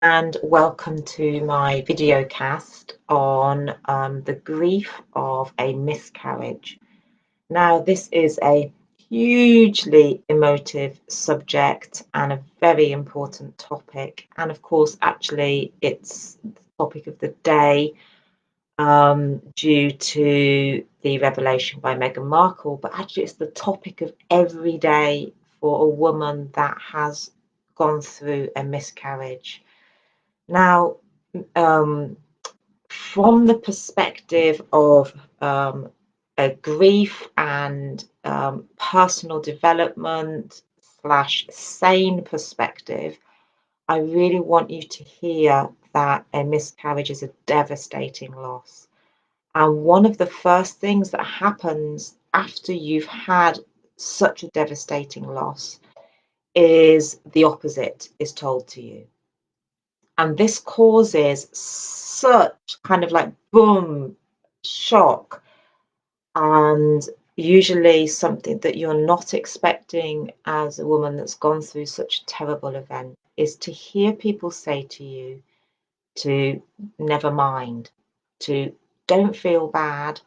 and welcome to my video cast on the grief of a miscarriage. Now, this is a hugely emotive subject and a very important topic, and of course, actually, it's the topic of the day due to the revelation by Meghan Markle, but actually, it's the topic of every day for a woman that has gone through a miscarriage. Now, um, from the perspective of a grief and personal development slash sane perspective, I really want you to hear that a miscarriage is a devastating loss. And one of the first things that happens after you've had such a devastating loss is the opposite is told to you. And this causes such kind of like boom, shock, and usually something that you're not expecting as a woman that's gone through such a terrible event is to hear people say to you to never mind, to don't feel bad,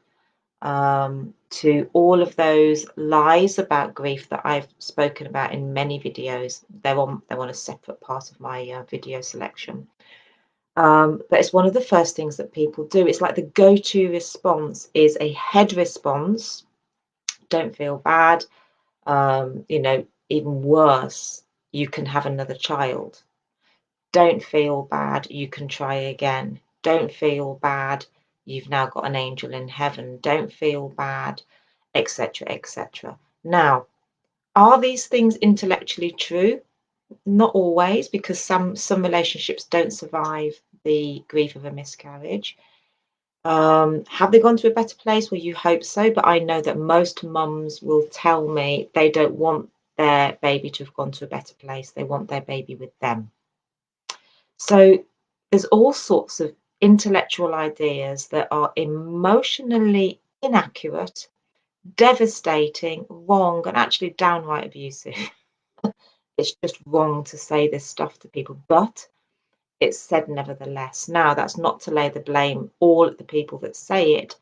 to all of those lies about grief that I've spoken about in many videos. They're on a separate part of my video selection. But it's one of the first things that people do. It's like the go-to response is a head response. Don't feel bad. Even worse, you can have another child. Don't feel bad. You can try again. Don't feel bad. You've now got an angel in heaven. Don't feel bad, etc., etc. Now, are these things intellectually true? Not always, because some relationships don't survive the grief of a miscarriage. Have they gone to a better place? Well, you hope so, but I know that most mums will tell me they don't want their baby to have gone to a better place. They want their baby with them. So there's all sorts of intellectual ideas that are emotionally inaccurate, devastating, wrong, and actually downright abusive. It's just wrong to say this stuff to people, but it's said nevertheless. Now, that's not to lay the blame all at the people that say it,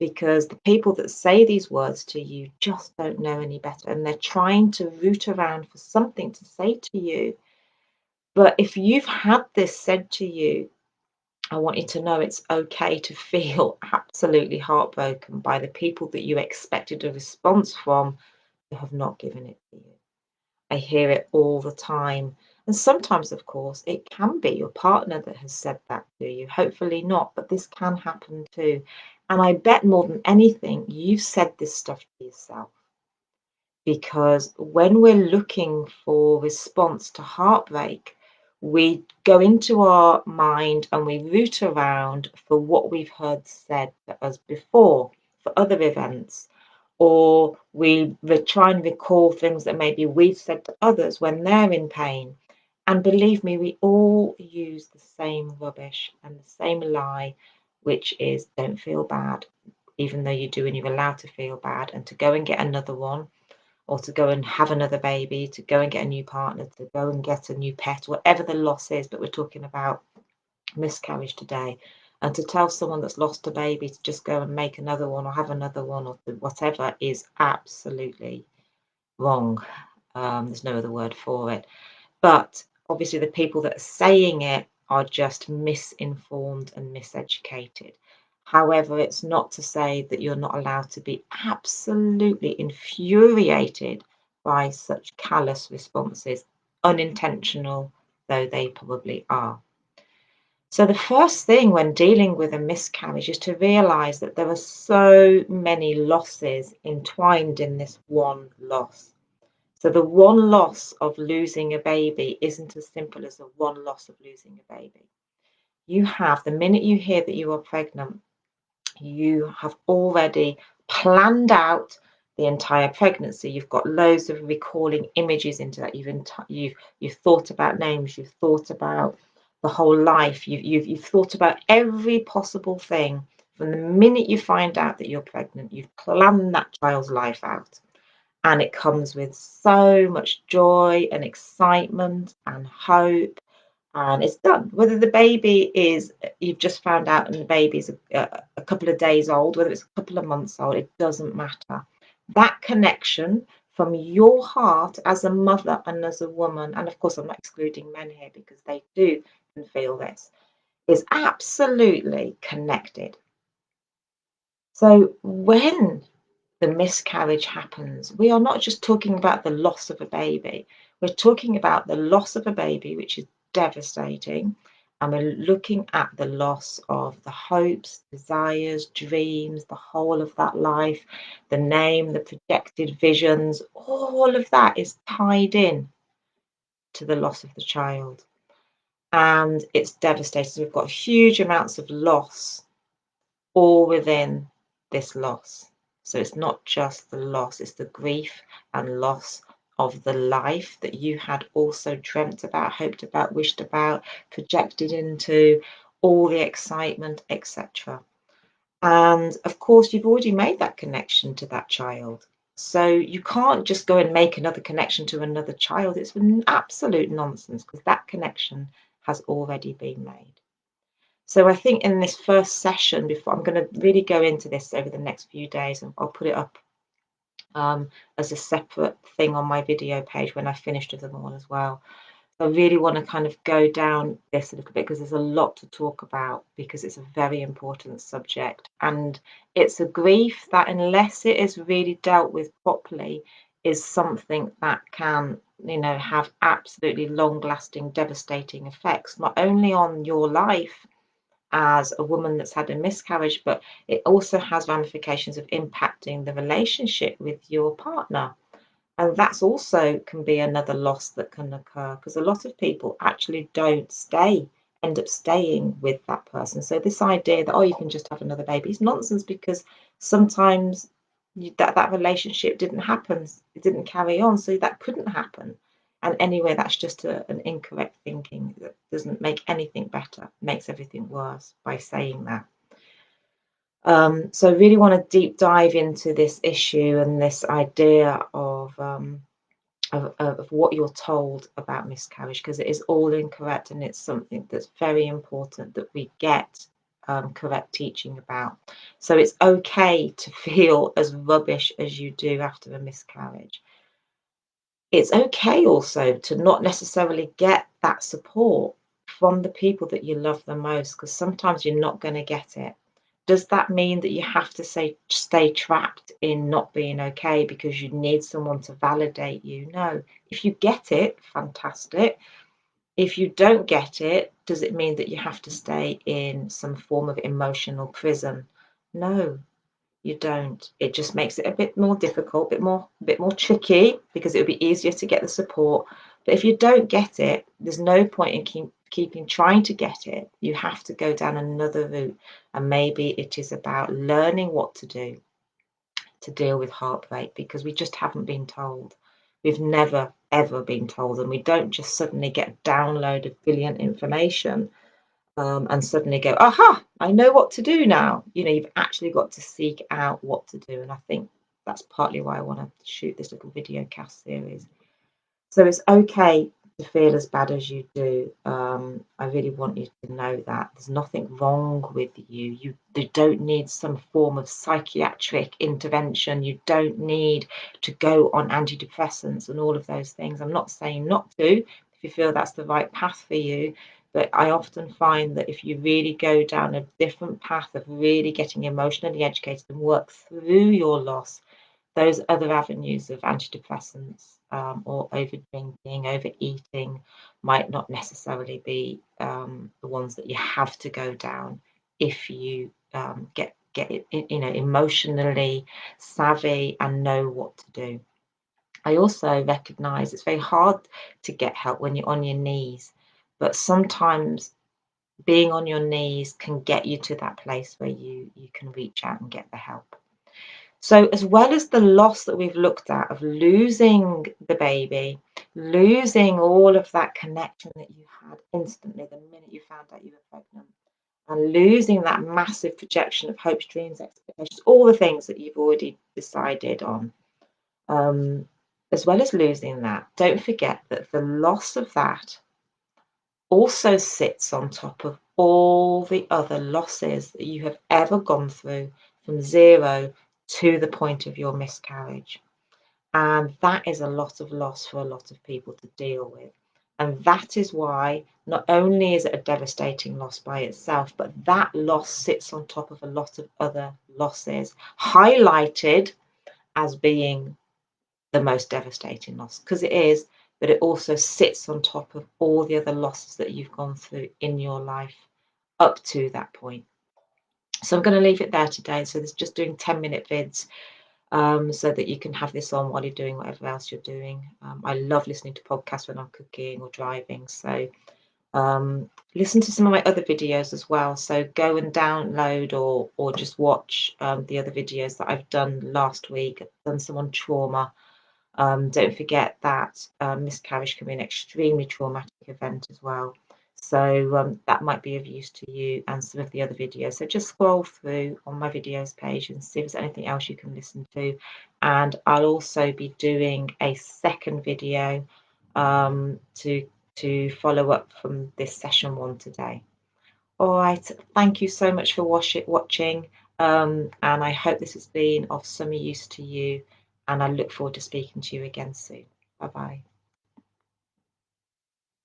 because the people that say these words to you just don't know any better, and they're trying to root around for something to say to you. But if you've had this said to you, I want you to know it's okay to feel absolutely heartbroken by the people that you expected a response from who have not given it to you. I hear it all the time. And sometimes, of course, it can be your partner that has said that to you. Hopefully not, but this can happen too. And I bet more than anything, you've said this stuff to yourself. Because when we're looking for response to heartbreak, we go into our mind and we root around for what we've heard said to us before, for other events, or we try and recall things that maybe we've said to others when they're in pain. And believe me, we all use the same rubbish and the same lie, which is don't feel bad, even though you do and you're allowed to feel bad, and to go and get another one, or to go and have another baby, to go and get a new partner, to go and get a new pet, whatever the loss is, but we're talking about miscarriage today. And to tell someone that's lost a baby to just go and make another one or have another one or whatever is absolutely wrong. There's no other word for it. But obviously, the people that are saying it are just misinformed and miseducated. However, it's not to say that you're not allowed to be absolutely infuriated by such callous responses, unintentional though they probably are. So, the first thing when dealing with a miscarriage is to realize that there are so many losses entwined in this one loss. So the one loss of losing a baby isn't as simple as the one loss of losing a baby. You have, the minute you hear that you are pregnant, you have already planned out the entire pregnancy. You've got loads of recalling images into that. You've thought about names. You've thought about the whole life. You've thought about every possible thing. From the minute you find out that you're pregnant, you've planned that child's life out. And it comes with so much joy and excitement and hope and it's done. Whether the baby is, you've just found out and the baby's a couple of days old, whether it's a couple of months old, it doesn't matter. That connection from your heart as a mother and as a woman, and of course I'm not excluding men here because they do and feel this, is absolutely connected. So when the miscarriage happens, we are not just talking about the loss of a baby. We're talking about the loss of a baby, which is devastating. And we're looking at the loss of the hopes, desires, dreams, the whole of that life, the name, the projected visions, all of that is tied in to the loss of the child. And it's devastating. We've got huge amounts of loss all within this loss. So it's not just the loss, it's the grief and loss of the life that you had also dreamt about, hoped about, wished about, projected into, all the excitement, etc. And of course, you've already made that connection to that child. So you can't just go and make another connection to another child. It's absolute nonsense because that connection has already been made. So I think in this first session, before I'm going to really go into this over the next few days, and I'll put it up as a separate thing on my video page when I finished with them all as well. I really want to kind of go down this a little bit because there's a lot to talk about because it's a very important subject, and it's a grief that unless it is really dealt with properly is something that can, you know, have absolutely long lasting devastating effects not only on your life as a woman that's had a miscarriage, but it also has ramifications of impacting the relationship with your partner. And that's also can be another loss that can occur because a lot of people actually don't end up staying with that person. So this idea that, oh, you can just have another baby is nonsense because sometimes that relationship didn't happen, it didn't carry on, so that couldn't happen. And anyway, that's just an incorrect thinking that doesn't make anything better, makes everything worse by saying that. So I really want to deep dive into this issue and this idea of what you're told about miscarriage because it is all incorrect and it's something that's very important that we get correct teaching about. So it's okay to feel as rubbish as you do after a miscarriage. It's okay also to not necessarily get that support from the people that you love the most because sometimes you're not going to get it. Does that mean that you have to stay trapped in not being okay because you need someone to validate you? No. If you get it, fantastic. If you don't get it, does it mean that you have to stay in some form of emotional prison? No, you don't. It just makes it a bit more difficult, a bit more tricky because it would be easier to get the support. But if you don't get it, there's no point in keeping trying to get it. You have to go down another route, and maybe it is about learning what to do to deal with heartbreak because we just haven't been told. We've never ever been told, and we don't just suddenly get a download of brilliant information and suddenly go, aha, I know what to do now. You know, you've actually got to seek out what to do. And I think that's partly why I want to shoot this little video cast series. So it's okay to feel as bad as you do. I really want you to know that there's nothing wrong with you. You don't need some form of psychiatric intervention. You don't need to go on antidepressants and all of those things. I'm not saying not to if you feel that's the right path for you. But I often find that if you really go down a different path of really getting emotionally educated and work through your loss, those other avenues of antidepressants or over drinking, overeating might not necessarily be the ones that you have to go down if you get you know, emotionally savvy and know what to do. I also recognise it's very hard to get help when you're on your knees, but sometimes being on your knees can get you to that place where you can reach out and get the help. So, as well as the loss that we've looked at of losing the baby, losing all of that connection that you had instantly the minute you found out you were pregnant, and losing that massive projection of hopes, dreams, expectations, all the things that you've already decided on, as well as losing that, don't forget that the loss of that also sits on top of all the other losses that you have ever gone through from 0 to the point of your miscarriage. And that is a lot of loss for a lot of people to deal with. And that is why not only is it a devastating loss by itself, but that loss sits on top of a lot of other losses, highlighted as being the most devastating loss, because it is, but it also sits on top of all the other losses that you've gone through in your life up to that point. So I'm going to leave it there today. So this is just doing 10-minute vids, so that you can have this on while you're doing whatever else you're doing. I love listening to podcasts when I'm cooking or driving. So listen to some of my other videos as well. So go and download or just watch the other videos that I've done last week. I've done some on trauma. Don't forget that miscarriage can be an extremely traumatic event as well. So that might be of use to you and some of the other videos. So just scroll through on my videos page and see if there's anything else you can listen to. And I'll also be doing a second video to follow up from this session 1 today. All right, thank you so much for watching, and I hope this has been of some use to you, and I look forward to speaking to you again soon. Bye bye.